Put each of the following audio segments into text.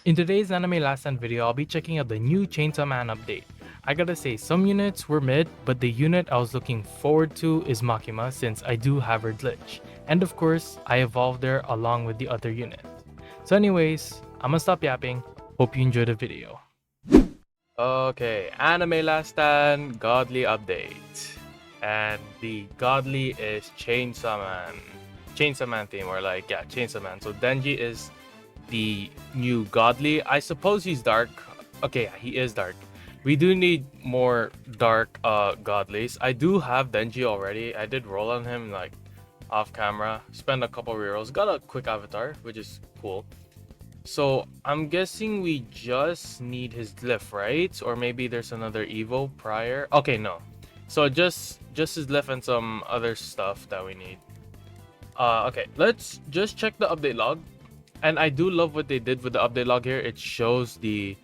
In today's Anime Last Stand video, I'll be checking out the new Chainsaw Man update. I gotta say, some units were mid, but the unit I was looking forward to is Makima since I do have her glitch. And of course, I evolved her along with the other units. So anyways, I'm gonna stop yapping. Hope you enjoyed the video. Okay, Anime Last Stand Godly update. And the Godly is Chainsaw Man. Chainsaw Man theme, or like, yeah, Chainsaw Man. So Denji is the new Godly. I suppose he's dark. Okay, yeah, he is dark. We do need more dark Godlies. I do have Denji already. I did roll on him like off camera. Spend a couple rerolls. Got a quick avatar, which is cool. So I'm guessing we just need his glyph, right? Or maybe there's another Evo prior. Okay, no. So just his glyph and some other stuff that we need. Okay, let's just check the update log. And I do love what they did with the update log here. It shows the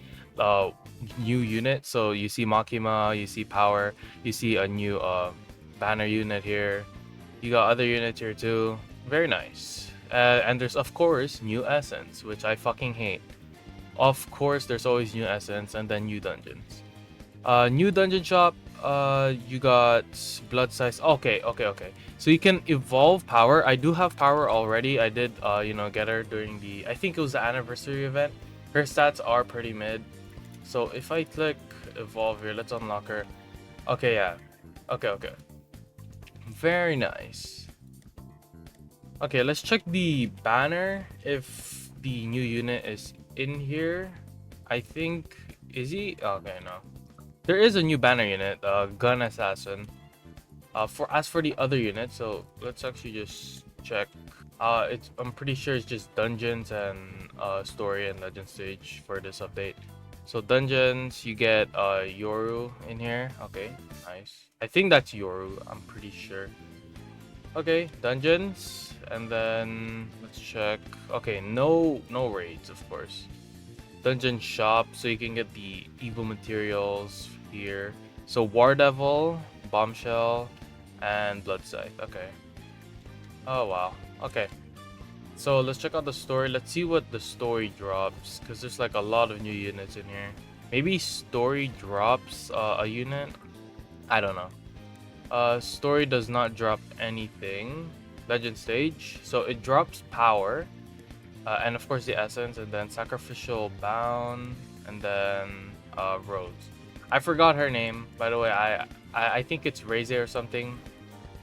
new unit. So you see Makima, you see Power, you see a new banner unit here. You got other units here too. Very nice. And there's of course new essence, which I fucking hate. Of course, there's always new essence and then new dungeons. New dungeon shop. You got blood size. Okay. So you can evolve Power. I do have Power already. I did get her during the, I think it was the anniversary event. Her stats are pretty mid. So if I click evolve here, let's unlock her. Okay, yeah. Okay. Very nice. Okay, let's check the banner if the new unit is in here. I think, is he? Okay, no. There is a new banner unit, Gun Assassin. As for the other unit, so let's actually just check. I'm pretty sure it's just dungeons and story and legend stage for this update. So dungeons, you get Yoru in here. Okay, nice. I think that's Yoru. I'm pretty sure. Okay, dungeons, and then let's check. Okay, no raids, of course. Dungeon shop, so you can get the evil materials here. So War Devil, Bombshell, and Blood Scythe. Okay. Oh wow. Okay. So let's check out the story. Let's see what the story drops, because there's like a lot of new units in here. Maybe story drops a unit. I don't know. Story does not drop anything. Legend stage, so it drops Power, and of course the essence, and then sacrificial bound, and then Rose. I forgot her name, by the way. I think it's Reze or something.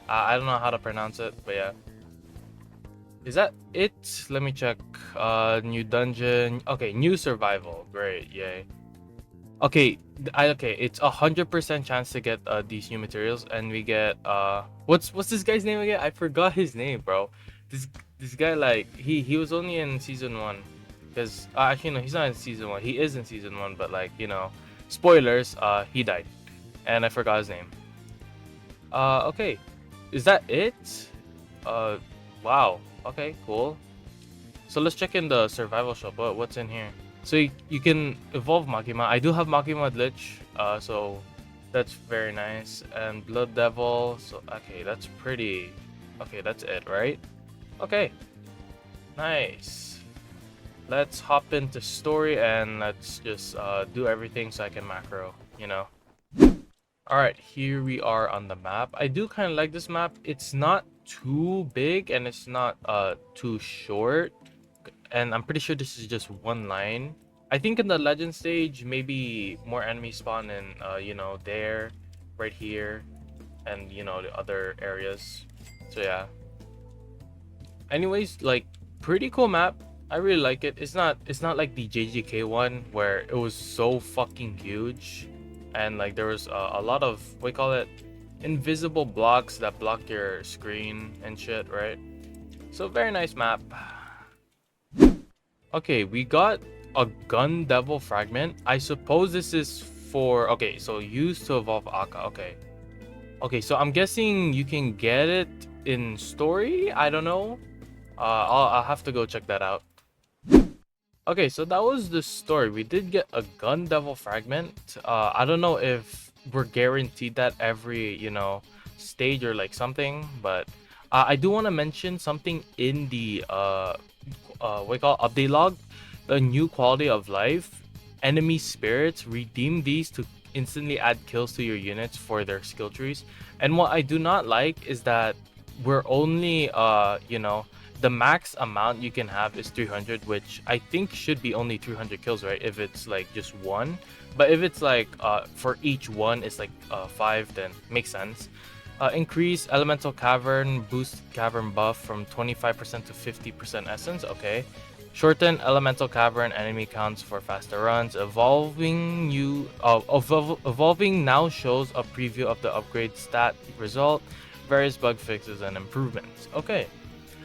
I don't know how to pronounce it, but yeah. Is that it? Let me check. New dungeon. Okay, new survival. Great, yay. Okay, it's 100% chance to get these new materials, and we get what's this guy's name again? I forgot his name, bro. This guy, like, he was only in season 1, because actually no, he's not in season 1. He is in season 1, but like, spoilers, he died, and I forgot his name. Okay, is that it? Wow. Okay, cool. So let's check in the survival shop. What's in here? So you can evolve Makima. I do have Makima glitch, so that's very nice. And Blood Devil. So okay, that's pretty. Okay, that's it, right? Okay, nice. Let's hop into story and let's just do everything so I can macro. All right, here we are on the map. I do kind of like this map. It's not too big and it's not too short. And I'm pretty sure this is just one line. I think in the legend stage, maybe more enemies spawn in, there, right here, and the other areas. So yeah. Anyways, like, pretty cool map. I really like it. It's not like the JGK one where it was so fucking huge, and like there was a lot of, what do you call it, invisible blocks that block your screen and shit, right? So very nice map. Okay, we got a Gun Devil fragment. I suppose this is for, okay, so used to evolve Akka. Okay, so I'm guessing you can get it in story. I don't know. I'll have to go check that out. Okay, so that was the story. We did get a Gun Devil fragment. I don't know if we're guaranteed that every stage or like something, but I do want to mention something in the what we call update log. the new quality of life, enemy spirits, redeem these to instantly add kills to your units for their skill trees. And what I do not like is that we're only the max amount you can have is 300, which I think should be only 300 kills, right? If it's like just one. But if it's like for each one it's like 5, then makes sense. Increase elemental cavern, boost cavern buff from 25% to 50% essence. Okay. Shorten elemental cavern enemy counts for faster runs. Evolving now shows a preview of the upgrade stat result, various bug fixes and improvements. Okay.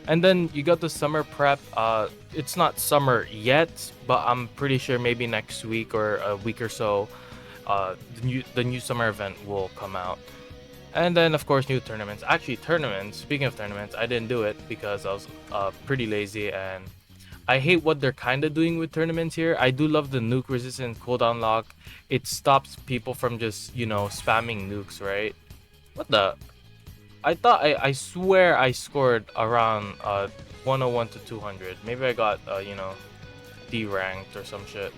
And then you got the summer prep. It's not summer yet, but I'm pretty sure maybe next week or a week or so, the new summer event will come out. And then of course new tournaments. Actually, tournaments. Speaking of tournaments, I didn't do it because I was pretty lazy, and I hate what they're kind of doing with tournaments here. I do love the nuke resistant cooldown lock. It stops people from just spamming nukes, right? What the? I swear I scored around 101 to 200. Maybe I got D ranked or some shit.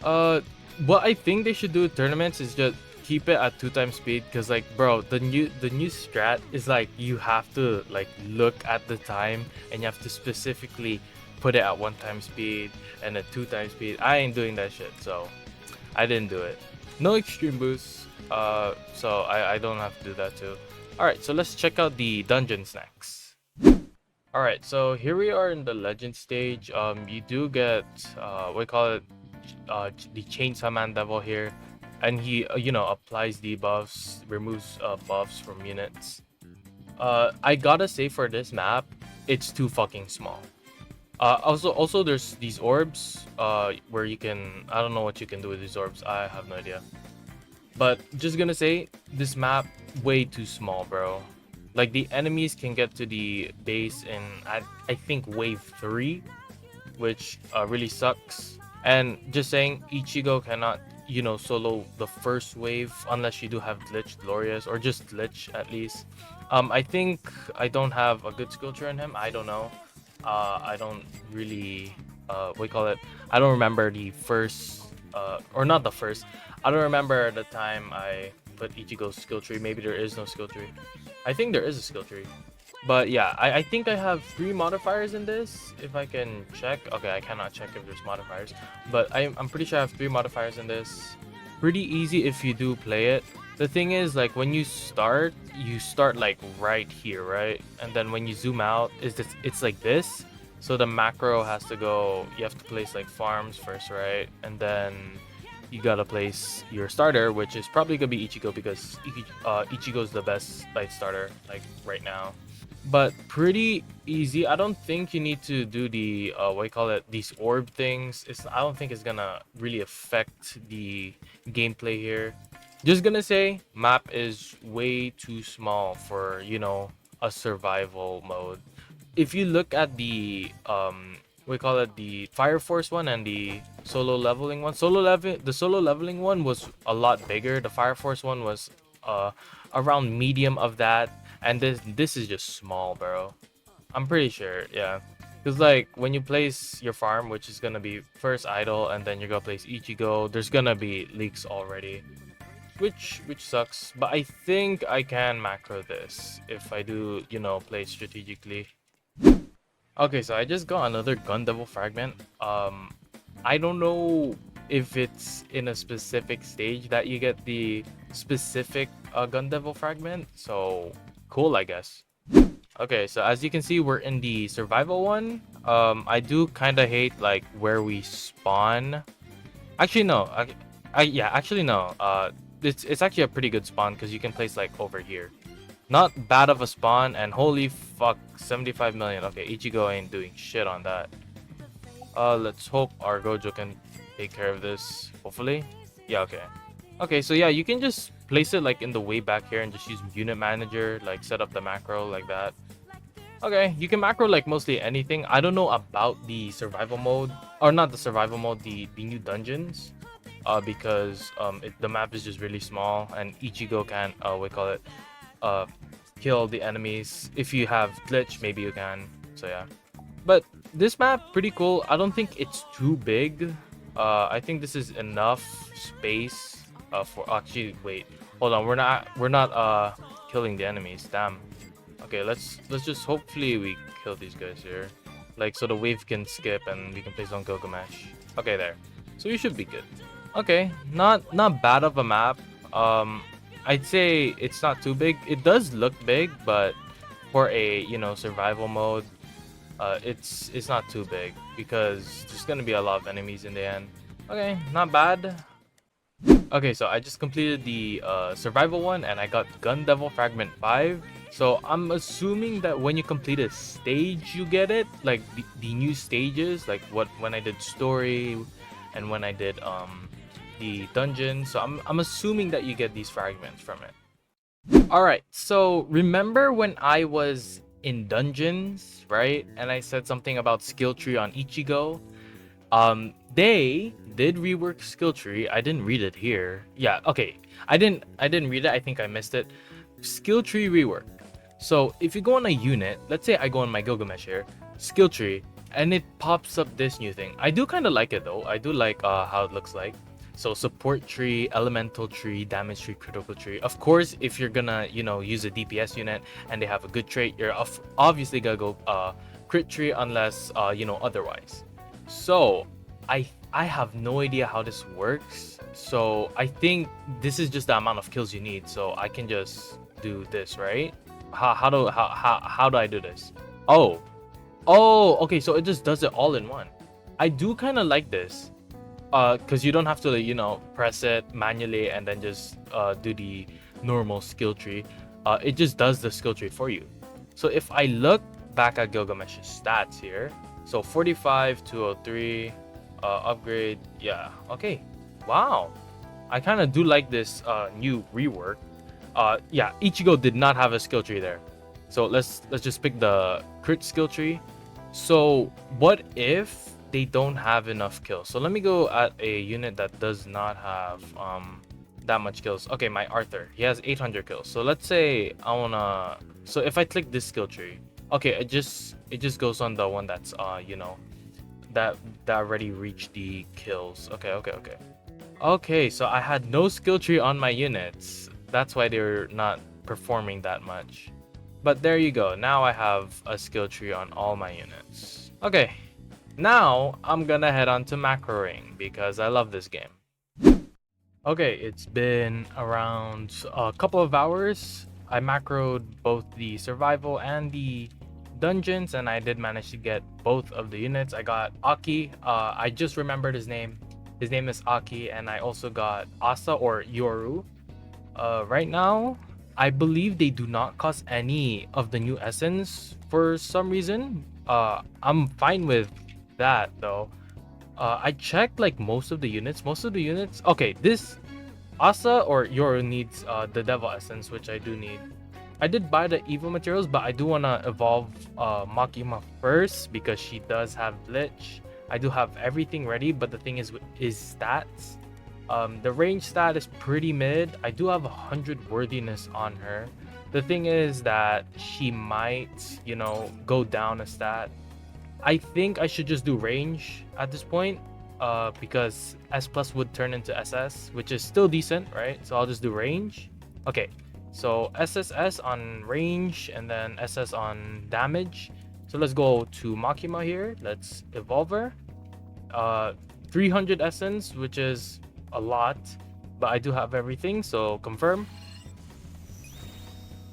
Uh, what I think they should do with tournaments is just keep it at 2 times speed, because like bro, the new strat is like you have to like look at the time and you have to specifically put it at 1 time speed and at 2 times speed. I ain't doing that shit, so I didn't do it. No extreme boosts, so I don't have to do that too. Alright, so let's check out the dungeons next. Alright, so here we are in the legend stage. You do get we call it the Chainsaw Man Devil here, and he applies debuffs, removes buffs from units. I gotta say, for this map, it's too fucking small. Also there's these orbs where you can, I don't know what you can do with these orbs. I have no idea. But just gonna say, this map way too small, bro. Like the enemies can get to the base in I think wave 3, which really sucks. And just saying, Ichigo cannot solo the first wave unless you do have glitch glorious, or just glitch at least. I think I don't have a good skill tree on him. I don't know. I don't really we call it, I don't remember the first or not the first. I don't remember the time I put Ichigo's skill tree. Maybe there is no skill tree. I think there is a skill tree. But yeah, I think I have 3 modifiers in this, if I can check. Okay, I cannot check if there's modifiers, but I'm pretty sure I have 3 modifiers in this. Pretty easy if you do play it. The thing is, like, when you start like right here, right? And then when you zoom out, it's like this. So the macro has to go, you have to place like farms first, right? And then you gotta place your starter, which is probably gonna be Ichigo, because Ichigo's the best light starter like right now. But pretty easy. I don't think you need to do the what do you call it, these orb things. I don't think it's gonna really affect the gameplay here. Just gonna say, map is way too small for a survival mode. If you look at the we call it the Fire Force one and the solo leveling one. The solo leveling one was a lot bigger. The Fire Force one was around medium of that, and this is just small, bro. I'm pretty sure, yeah. Because like when you place your farm, which is gonna be first idle, and then you're gonna place Ichigo, there's gonna be leaks already, which sucks. But I think I can macro this if I do play strategically. Okay, so I just got another Gun Devil fragment. I don't know if it's in a specific stage that you get the specific Gun Devil fragment. So cool, I guess. Okay, so as you can see, we're in the survival one. I do kind of hate like where we spawn. Actually, no. Actually no. It's actually a pretty good spawn because you can place like over here. Not bad of a spawn, and holy fuck, 75 million. Okay, Ichigo ain't doing shit on that. Let's hope our Gojo can take care of this, hopefully. Yeah, okay. Okay, so yeah, you can just place it like in the way back here and just use unit manager, like set up the macro like that. Okay, you can macro like mostly anything. I don't know about the survival mode, or not the survival mode, the new dungeons. Because the map is just really small, and Ichigo can't we call it kill the enemies. If you have glitch, maybe you can. So yeah. But this map pretty cool. I don't think it's too big. I think this is enough space for actually wait. Hold on, we're not killing the enemies. Damn. Okay, let's just hopefully we kill these guys here. Like so the wave can skip and we can place on Gilgamesh. Okay, there. So you should be good. Okay, not bad of a map. I'd say it's not too big. It does look big, but for a survival mode, it's not too big because there's gonna be a lot of enemies in the end. Okay, not bad. Okay, so I just completed the survival one and I got Gun Devil Fragment 5. So I'm assuming that when you complete a stage, you get it, like the new stages, like when I did story and when I did the dungeon. So I'm assuming that you get these fragments from it. All right, so remember when I was in dungeons, right? And I said something about skill tree on Ichigo. They did rework skill tree. I didn't read it here. Yeah, okay. I didn't read it. I think I missed it. Skill tree rework. So if you go on a unit, let's say I go on my Gilgamesh here, skill tree, and it pops up this new thing. I do kind of like it though. I do like how it looks like. So support tree, elemental tree, damage tree, critical tree. Of course, if you're gonna use a DPS unit and they have a good trait, you're obviously gonna go crit tree unless otherwise. So I have no idea how this works. So I think this is just the amount of kills you need. So I can just do this, right? How do I do this? Oh, okay. So it just does it all in one. I do kind of like this. Because you don't have to press it manually and then just do the normal skill tree. It just does the skill tree for you. So if I look back at Gilgamesh's stats here, so 45, 203, upgrade, yeah, okay, wow, I kind of do like this new rework. Yeah, Ichigo did not have a skill tree there, so let's just pick the crit skill tree. So what if they don't have enough kills? So let me go at a unit that does not have that much kills. Okay, my Arthur, he has 800 kills. So let's say I wanna, so if I click this skill tree, okay, it just goes on the one that's that already reached the kills. Okay, so I had no skill tree on my units. That's why they're not performing that much. But there you go, now I have a skill tree on all my units. Okay, now I'm gonna head on to macroing because I love this game. Okay, it's been around a couple of hours. I macroed both the survival and the dungeons and I did manage to get both of the units. I got Aki. I just remembered his name. His name is Aki, and I also got Asa or Yoru. Right now, I believe they do not cost any of the new essence for some reason. I'm fine with that though. I checked like most of the units. Okay, this Asa or Yoru needs the devil essence, which I do need. I did buy the evil materials, but I do want to evolve Makima first because she does have glitch. I do have everything ready, but the thing is stats. The range stat is pretty mid. I do have 100 worthiness on her. The thing is that she might go down a stat. I think I should just do range at this point because S plus would turn into SS, which is still decent, right? So I'll just do range. Okay, so SSS on range and then SS on damage. So let's go to Makima here. Let's evolve her. 300 essence, which is a lot, but I do have everything, so confirm.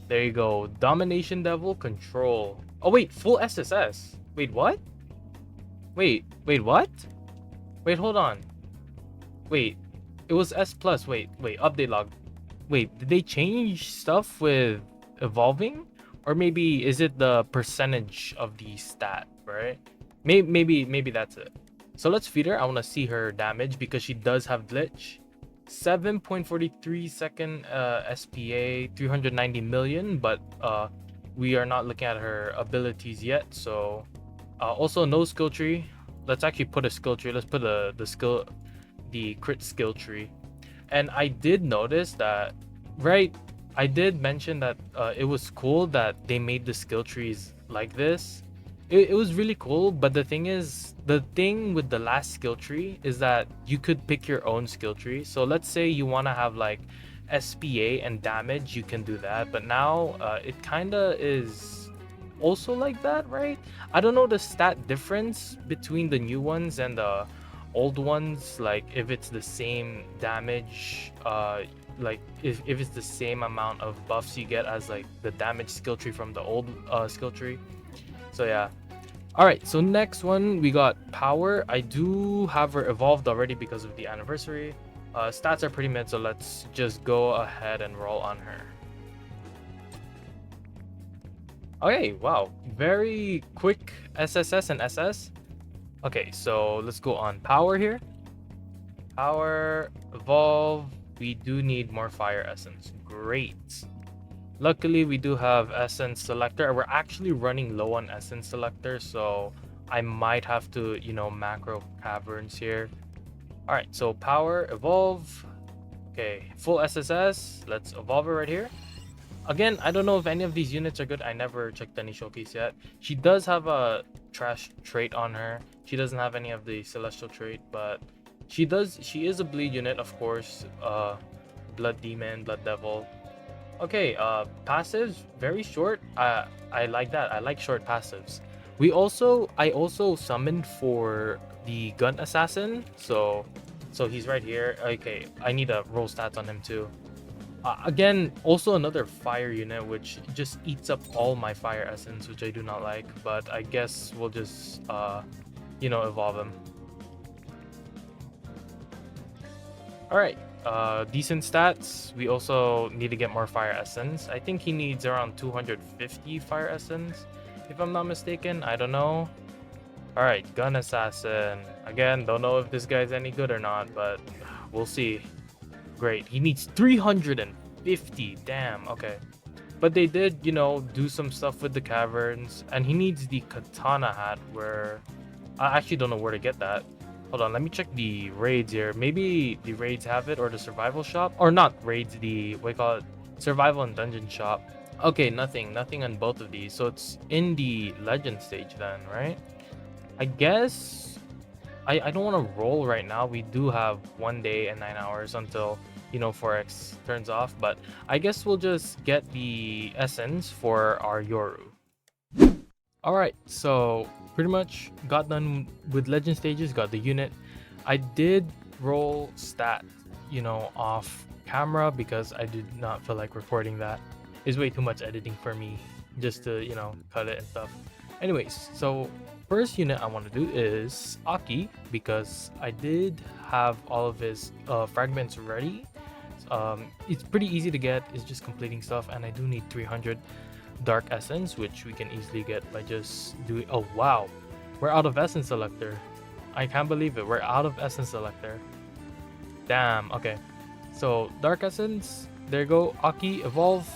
There you go. Domination Devil, control. Oh wait, full SSS. Wait, what? Wait, what? Wait, hold on. Wait, it was S plus. Wait, update log. Wait, did they change stuff with evolving? Or maybe is it the percentage of the stat, right? Maybe that's it. So let's feed her. I want to see her damage because she does have glitch. 7.43 second SPA, 390 million, but we are not looking at her abilities yet. So also no skill tree. Let's actually put a skill tree. Let's put the crit skill tree. And I did notice that, right? I did mention that it was cool that they made the skill trees like this. it was really cool, but the thing is, the thing with the last skill tree is that you could pick your own skill tree. So let's say you want to have like SPA and damage, you can do that. But now it kind of is also like that, right? I don't know the stat difference between the new ones and the old ones, like if it's the same damage, like if it's the same amount of buffs you get as like the damage skill tree from the old skill tree. So yeah. All right, so next one we got power. I do have her evolved already because of the anniversary. Stats are pretty mid, so let's just go ahead and roll on her. Okay, wow, very quick SSS and SS. Okay, so let's go on power here. Power, evolve. We do need more fire essence. Great. Luckily, we do have essence selector. We're actually running low on essence selector, so I might have to, macro caverns here. All right, so power, evolve. Okay, full SSS. Let's evolve it right here. Again, I don't know if any of these units are good. I never checked any showcase yet. She does have a trash trait on her. She doesn't have any of the celestial trait, but she is a bleed unit, of course. Blood demon, blood devil. Okay, passives, very short. I like that. I like short passives. I also summoned for the gun assassin, so he's right here. Okay, I need to roll stats on him too. Again, also another fire unit which just eats up all my fire essence, which I do not like, but I guess we'll just evolve him. All right, decent stats. We also need to get more fire essence. I think he needs around 250 fire essence, if I'm not mistaken. I don't know. All right, gun assassin. Again, don't know if this guy's any good or not, but we'll see. Great, he needs 350. Damn. Okay, but they did do some stuff with the caverns, and he needs the katana hat, where I actually don't know where to get that. Hold on, let me check the raids here. Maybe the raids have it, or the survival shop, or not raids, the what do you call it, survival and dungeon shop. Okay, nothing on both of these, so it's in the legend stage then, right? I guess I don't want to roll right now. We do have 1 day and 9 hours until 4x turns off, but I guess we'll just get the essence for our Yoru. All right, so pretty much got done with legend stages, got the unit. I did roll stat off camera because I did not feel like recording that. It's way too much editing for me just to cut it and stuff. Anyways, so first unit I want to do is Aki, because I did have all of his fragments ready. It's pretty easy to get. It's just completing stuff, and I do need 300 dark essence, which we can easily get by just doing. Oh wow, we're out of essence selector. I can't believe it. We're out of essence selector. Damn. Okay, so dark essence, there you go. Aki evolve.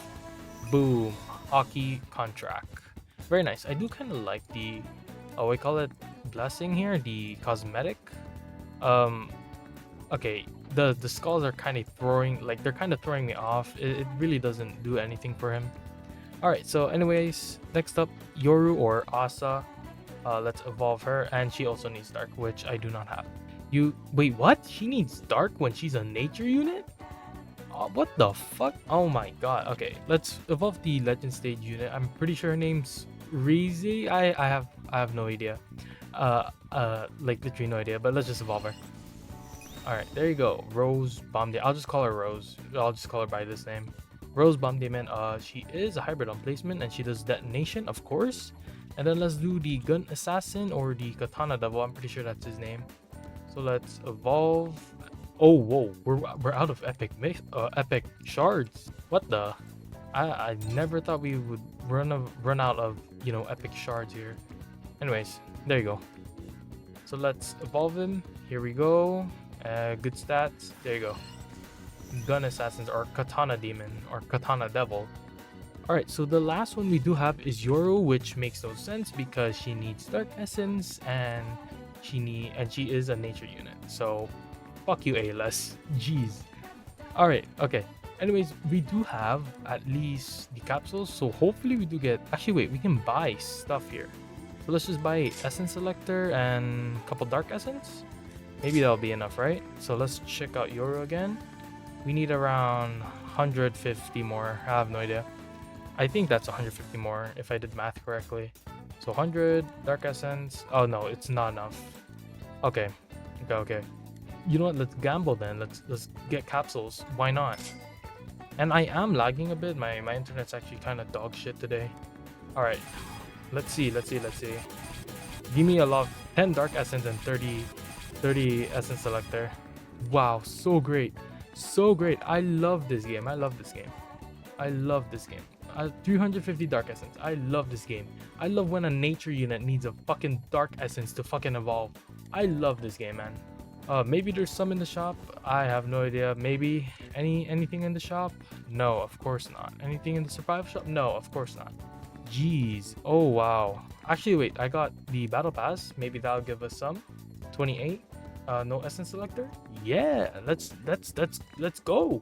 Boom. Aki contract. Very nice. I do kind of like the we call it blessing here, the cosmetic. Okay, the skulls are kind of throwing me off. It really doesn't do anything for him. All right, so anyways, next up, Yoru or Asa. Let's evolve her, and she also needs dark, which I do not have. Wait, what? She needs dark when she's a nature unit? What the fuck? Oh my god. Okay, let's evolve the legend stage unit. I'm pretty sure her name's Rize. I have no idea. Like literally no idea, but let's just evolve her. All right, there you go. Rose Bomb Demon. I'll just call her Rose. I'll just call her by this name. Rose Bomb Demon. She is a hybrid on placement, and she does detonation, of course. And then let's do the gun assassin or the katana devil. I'm pretty sure that's his name. So let's evolve. Oh whoa, we're out of epic shards. What the? I never thought we would run out of epic shards here. Anyways, there you go. So let's evolve him. Here we go. Good stats. There you go. Gun assassins or katana demon or katana devil. All right, so the last one we do have is Yoru, which makes no sense because she needs dark essence and she is a nature unit. So fuck you, ALS. Jeez. All right. Okay. Anyways, we do have at least the capsules, so hopefully we do get. Actually, wait. We can buy stuff here. So let's just buy Essence Selector and a couple Dark Essence. Maybe that'll be enough, right? So let's check out Yoru again. We need around 150 more. I have no idea. I think that's 150 more if I did math correctly. So 100 Dark Essence. Oh no, it's not enough. Okay. Okay. You know what? Let's gamble then. Let's get capsules. Why not? And I am lagging a bit. My internet's actually kind of dog shit today. All right. Let's see. Give me a lot. 10 Dark Essence and 30 Essence Selector. Wow, so great. So great. I love this game. 350 Dark Essence. I love this game. I love when a nature unit needs a fucking Dark Essence to fucking evolve. I love this game, man. Maybe there's some in the shop. I have no idea. Maybe anything in the shop? No, of course not. Anything in the survival shop? No, of course not. Jeez. Oh wow. Actually, wait. I got the battle pass. Maybe that'll give us some. 28. No essence selector. Yeah. Let's go.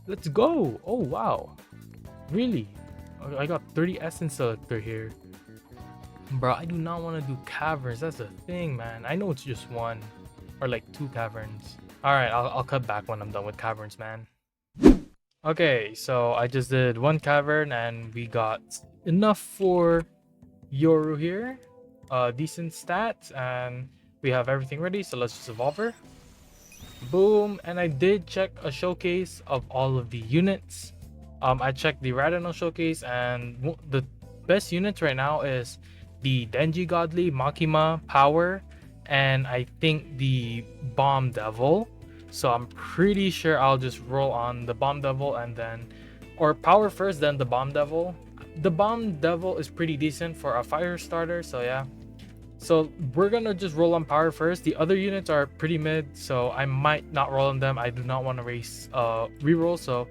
Let's go. Oh wow. Really? I got 30 essence selector here. Bro, I do not want to do caverns. That's the thing, man. I know it's just one. Or like 2 caverns. Alright, I'll cut back when I'm done with caverns, man. Okay, so I just did 1 cavern and we got enough for Yoru here. Decent stats and we have everything ready, so let's just evolve her. Boom, and I did check a showcase of all of the units. I checked the Radinal showcase and the best units right now is the Denji Godly, Makima, Power, and I think the Bomb Devil. So I'm pretty sure I'll just roll on the Bomb Devil and then, or Power first, then the Bomb Devil. The Bomb Devil is pretty decent for a fire starter, so yeah. So we're gonna just roll on Power first. The other units are pretty mid, so I might not roll on them. I do not want to race reroll, so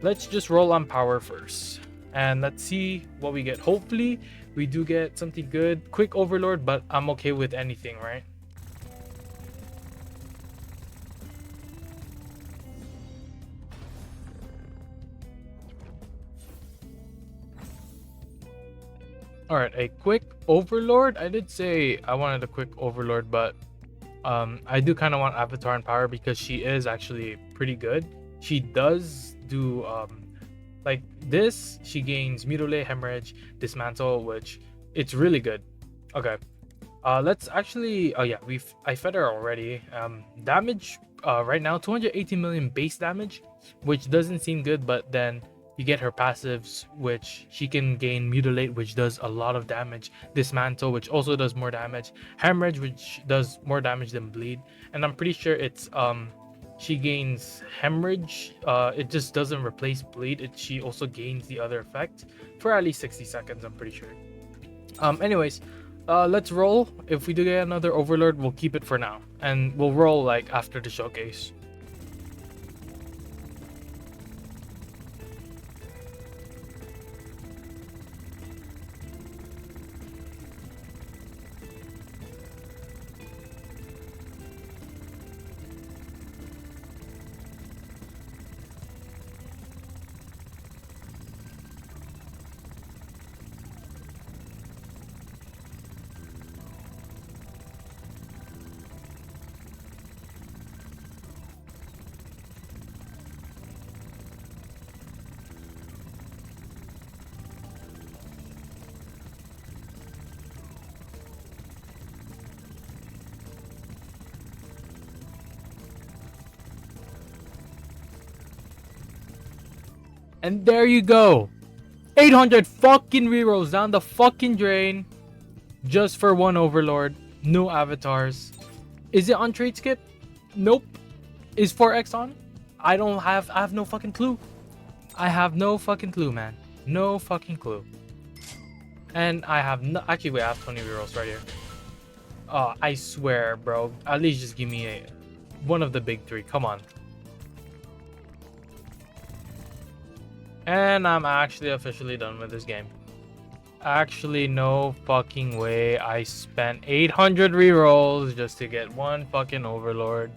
let's just roll on Power first. And let's see what we get. Hopefully we do get something good. Quick Overlord, but I'm okay with anything, right? Alright, a quick Overlord. I did say I wanted a quick Overlord, but I do kind of want Avatar and Power because she is actually pretty good. She does do like this. She gains Mutilate, Hemorrhage, Dismantle, which it's really good. Okay, let's actually, oh yeah, I fed her already. Damage right now 218 million base damage, which doesn't seem good, but then you get her passives, which she can gain Mutilate, which does a lot of damage, Dismantle, which also does more damage, Hemorrhage, which does more damage than Bleed, and I'm pretty sure it's she gains Hemorrhage, it just doesn't replace Bleed, she also gains the other effect for at least 60 seconds, I'm pretty sure. Anyways, let's roll. If we do get another Overlord, we'll keep it for now, and we'll roll like after the showcase. And there you go. 800 fucking rerolls down the fucking drain. Just for 1 Overlord. No avatars. Is it on trade skip? Nope. Is 4X on? I have no fucking clue. I have no fucking clue, man. No fucking clue. And I have no, actually wait, I have 20 rerolls right here. I swear, bro. At least just give me one of the big 3. Come on. And I'm actually officially done with this game. Actually, no fucking way. I spent 800 rerolls just to get 1 fucking Overlord.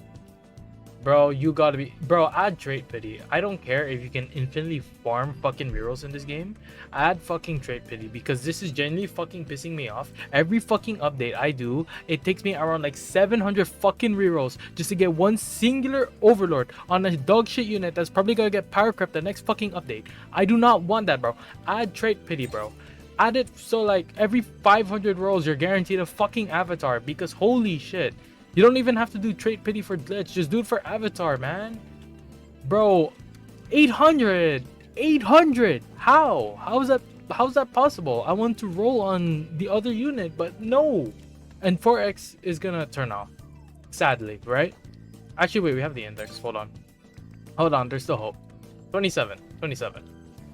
Bro, you gotta be, bro, add trait pity. I don't care if you can infinitely farm fucking rerolls in this game. Add fucking trait pity, because this is genuinely fucking pissing me off. Every fucking update I do, it takes me around like 700 fucking rerolls just to get one singular overlord on a dog shit unit that's probably gonna get power crept the next fucking update. I do not want that, bro. Add trait pity, bro. Add it so like every 500 rolls you're guaranteed a fucking avatar, because holy shit. You don't even have to do trait pity for glitch. Just do it for avatar, man. Bro, 800. 800. How? How's that possible? I want to roll on the other unit, but no. And 4x is gonna turn off. Sadly, right? Actually, wait, we have the index. Hold on. Hold on, there's still hope. 27. 27.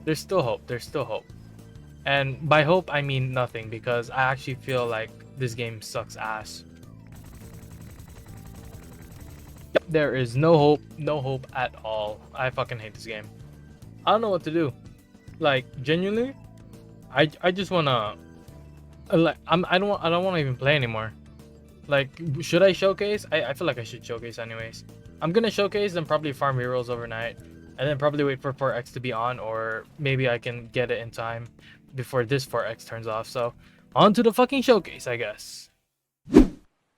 There's still hope. There's still hope. And by hope, I mean nothing, because I actually feel like this game sucks ass. There is no hope at all. I fucking hate this game. I don't know what to do. Like, genuinely, I just wanna like I don't want to even play anymore. Like, should I showcase? I feel like I should showcase anyways. I'm gonna showcase and probably farm rerolls overnight, and then probably wait for 4x to be on, or maybe I can get it in time before this 4x turns off. So on to the fucking showcase, I guess.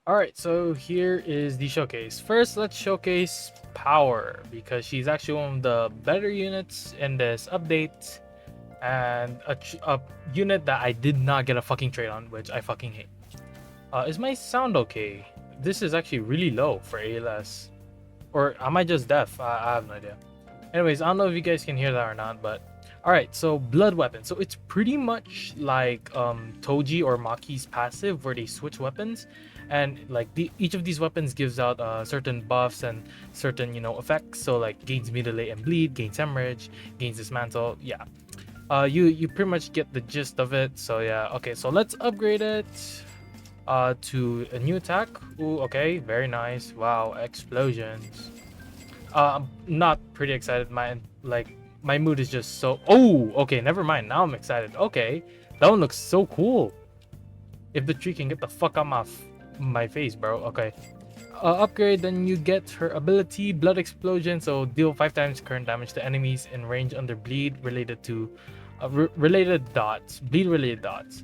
Alright, so here is the showcase. First, let's showcase Power, because she's actually one of the better units in this update, and a unit that I did not get a fucking trade on, which I fucking hate. Is my sound okay? This is actually really low for ALS. Or am I just deaf? I have no idea. Anyways, I don't know if you guys can hear that or not, but alright, so blood weapon. So it's pretty much like Toji or Maki's passive, where they switch weapons, and like each of these weapons gives out certain buffs and certain, you know, effects. So like gains mutilate and bleed, gains hemorrhage, gains dismantle. Yeah, you pretty much get the gist of it. So yeah, okay, so let's upgrade it to a new attack. Ooh, okay, very nice. Wow, explosions. I'm not pretty excited. My mood is just so... Oh, okay, never mind. Now I'm excited. Okay, that one looks so cool. If the tree can get the fuck out my face, bro. Okay. Upgrade, then you get her ability, Blood Explosion. So deal 5 times current damage to enemies in range under bleed related to... related dots. Bleed related dots.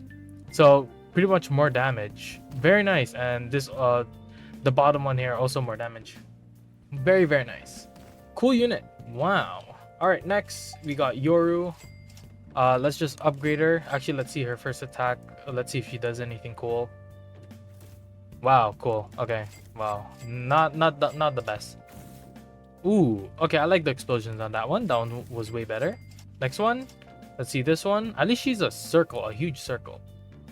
So pretty much more damage. Very nice. And this, the bottom one here, also more damage. Very, very nice. Cool unit. Wow. Alright, next we got Yoru. Let's just upgrade her. Actually, let's see her first attack. Let's see if she does anything cool. Wow, cool. Okay. Wow. Not the best. Ooh, okay, I like the explosions on that one. That one was way better. Next one. Let's see this one. At least she's a circle, a huge circle.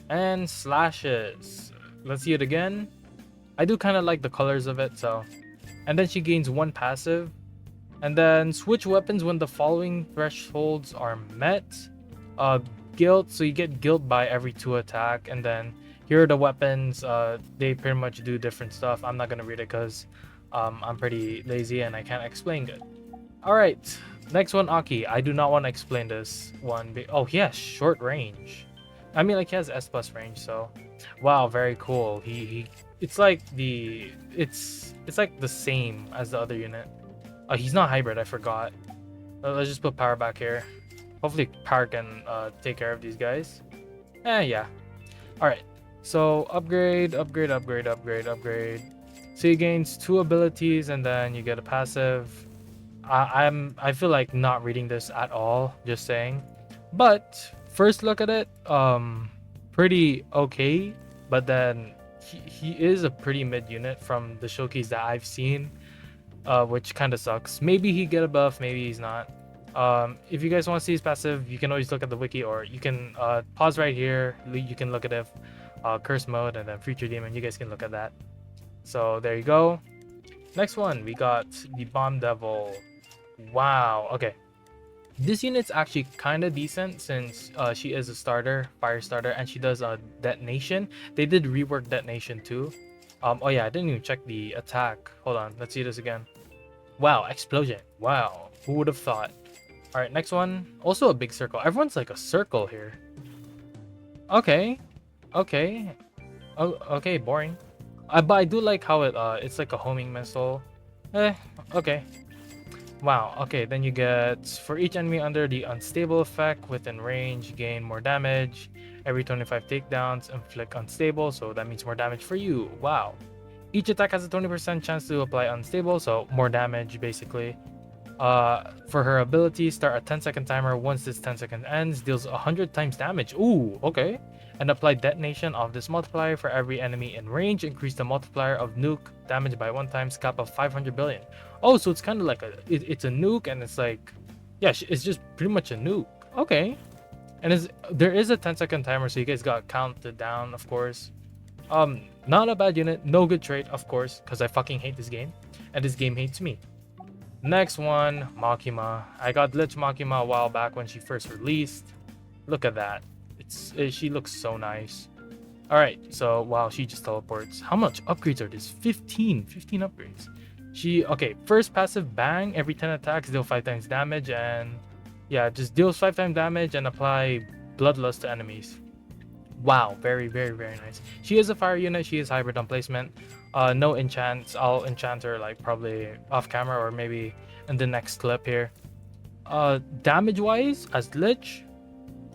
And slashes. Let's see it again. I do kind of like the colors of it, so. And then she gains 1 passive. And then switch weapons when the following thresholds are met. Guilt, so you get guilt by every 2 attack. And then here are the weapons. They pretty much do different stuff. I'm not gonna read it because I'm pretty lazy and I can't explain good. Alright, next one, Aki. I do not want to explain this one. Oh, he has short range. I mean, like, he has S plus range, so wow, very cool. It's like it's like the same as the other unit. He's not hybrid, I forgot. Let's just put power back here. Hopefully power can take care of these guys. Yeah. Alright, so upgrade. So he gains 2 abilities and then you get a passive. I feel like not reading this at all, just saying. But first look at it, pretty okay. But then he is a pretty mid unit from the showcase that I've seen. Which kind of sucks. Maybe he get a buff, maybe he's not. If you guys want to see his passive, you can always look at the wiki, or you can pause right here. You can look at it, curse mode, and then future demon. You guys can look at that. So there you go. Next one, we got the Bomb Devil. Wow. Okay, this unit's actually kind of decent since she is a starter, fire starter, and she does a detonation. They did rework detonation too. Oh yeah, I didn't even check the attack. Hold on, let's see this again. Wow, explosion. Wow, who would have thought? All right, next one. Also a big circle. Everyone's like a circle here. Okay. Oh, okay, boring. But I do like how it's like a homing missile. Eh, okay. Wow, okay, then you get, for each enemy under the unstable effect within range, gain more damage. Every 25 takedowns, inflict unstable, so that means more damage for you. Wow. Each attack has a 20% chance to apply unstable, so more damage basically. For her ability, start a 10-second timer. Once this 10 second ends, deals 100 times damage. Ooh, okay. And apply detonation of this multiplier for every enemy in range. Increase the multiplier of nuke damage by 1 times, cap of 500 billion. Oh, so it's kind of like it's a nuke, and it's like, yeah, it's just pretty much a nuke. Okay. And there is a 10-second timer, so you guys got counted down, of course. Not a bad unit, no good trait, of course, because I fucking hate this game, and this game hates me. Next one, Makima. I got glitch Makima a while back when she first released. Look at that. She looks so nice. All right, so wow, she just teleports. How much upgrades are this? 15 upgrades. Okay, first passive bang, every 10 attacks deal 5 times damage, and yeah, just deals 5 times damage and apply bloodlust to enemies. Wow, very nice. She is a fire unit, she is hybrid on placement. No enchants. I'll enchant her like probably off camera or maybe in the next clip here. Damage wise, as Lich,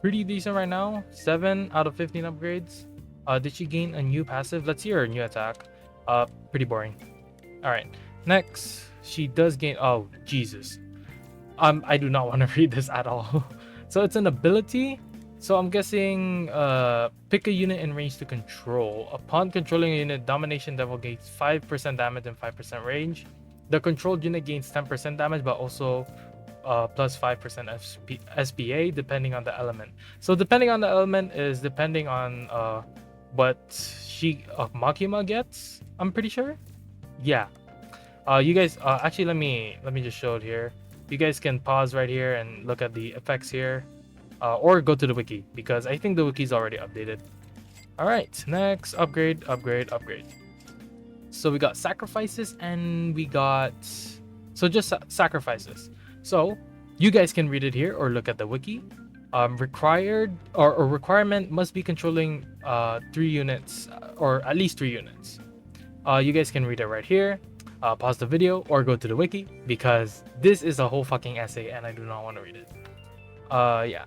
pretty decent right now. 7 out of 15 upgrades. Did she gain a new passive? Let's see her new attack. Pretty boring. Alright. Next, she does gain, oh Jesus. I do not want to read this at all. So it's an ability. So I'm guessing pick a unit in range to control. Upon controlling a unit, Domination Devil gains 5% damage and 5% range. The controlled unit gains 10% damage, but also plus 5% SPA depending on the element. So depending on the element is depending on what Makima gets, I'm pretty sure. Yeah. You guys actually let me just show it here. You guys can pause right here and look at the effects here. Or go to the wiki, because I think the wiki is already updated. All right, next, upgrade. So we got sacrifices and we got, so just sacrifices. So you guys can read it here or look at the wiki. Required or requirement must be controlling 3 units or at least 3 units. You guys can read it right here. Pause the video or go to the wiki, because this is a whole fucking essay and I do not want to read it. Yeah.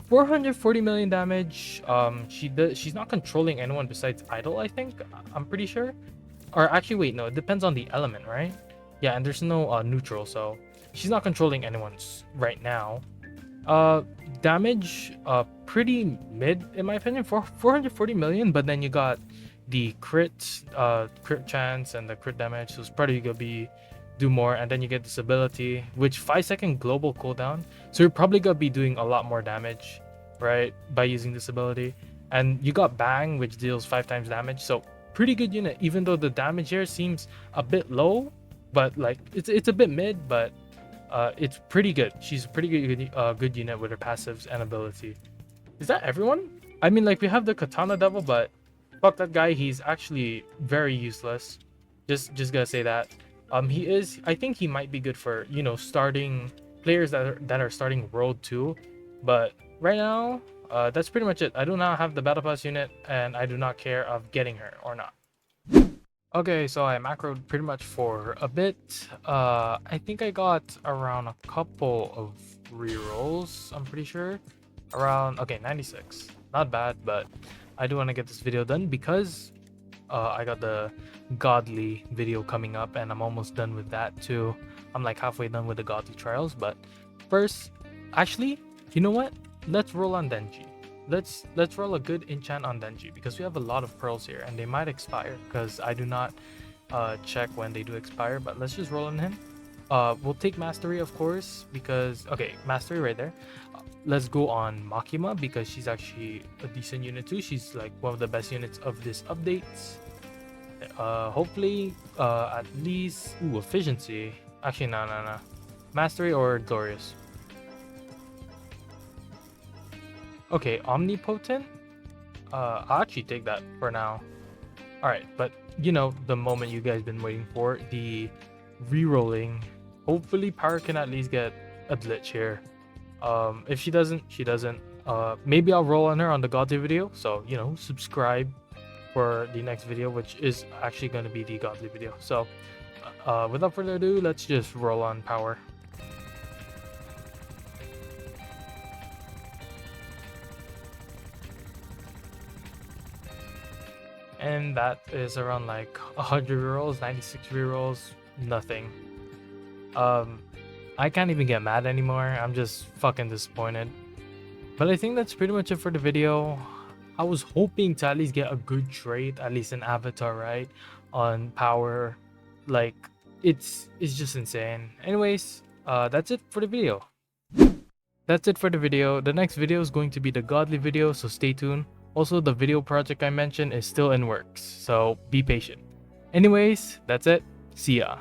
440 million damage. She's not controlling anyone besides idle, I think. I'm pretty sure. Or actually, wait, no, it depends on the element, right? Yeah, and there's no neutral, so she's not controlling anyone's right now. Damage, pretty mid in my opinion, for 440 million, but then you got the crit chance and the crit damage, so it's probably gonna do more, and then you get this ability, which 5-second global cooldown, so you're probably gonna be doing a lot more damage, right, by using this ability. And you got bang, which deals 5 times damage, so pretty good unit, even though the damage here seems a bit low, but like it's a bit mid, but it's pretty good. She's a pretty good unit with her passives and ability. Is that everyone? I mean, like, we have the Katana Devil, but fuck that guy, he's actually very useless. Just gonna say that. I think he might be good for, you know, starting players that are starting World 2, but right now, that's pretty much it. I do not have the Battle Pass unit, and I do not care of getting her or not. Okay, so I macroed pretty much for a bit. I think I got around a couple of rerolls, I'm pretty sure. Around, okay, 96. Not bad, but I do want to get this video done because I got the godly video coming up and I'm almost done with that too. I'm like halfway done with the godly trials, but first, actually, you know what? Let's roll on Denji. Let's roll a good enchant on Denji, because we have a lot of pearls here and they might expire, because I do not check when they do expire, but let's just roll on him. We'll take mastery, of course, because okay, mastery right there. Let's go on Makima, because she's actually a decent unit too. She's like one of the best units of this update. Hopefully at least efficiency. Actually, no, mastery or glorious. Okay, omnipotent. I'll actually take that for now. All right, but you know, the moment you guys been waiting for, the re-rolling. Hopefully Power can at least get a glitch here. If she doesn't, she doesn't. Maybe I'll roll on her on the godly video, so you know, subscribe for the next video, which is actually going to be the godly video. So without further ado, let's just roll on power. And that is around like 100 rerolls, 96 rerolls, nothing. I can't even get mad anymore. I'm just fucking disappointed. But I think that's pretty much it for the video. I was hoping to at least get a good trait, at least an avatar, right? On power. Like, it's just insane. Anyways, that's it for the video. That's it for the video. The next video is going to be the godly video, so stay tuned. Also, the video project I mentioned is still in works, so be patient. Anyways, that's it. See ya.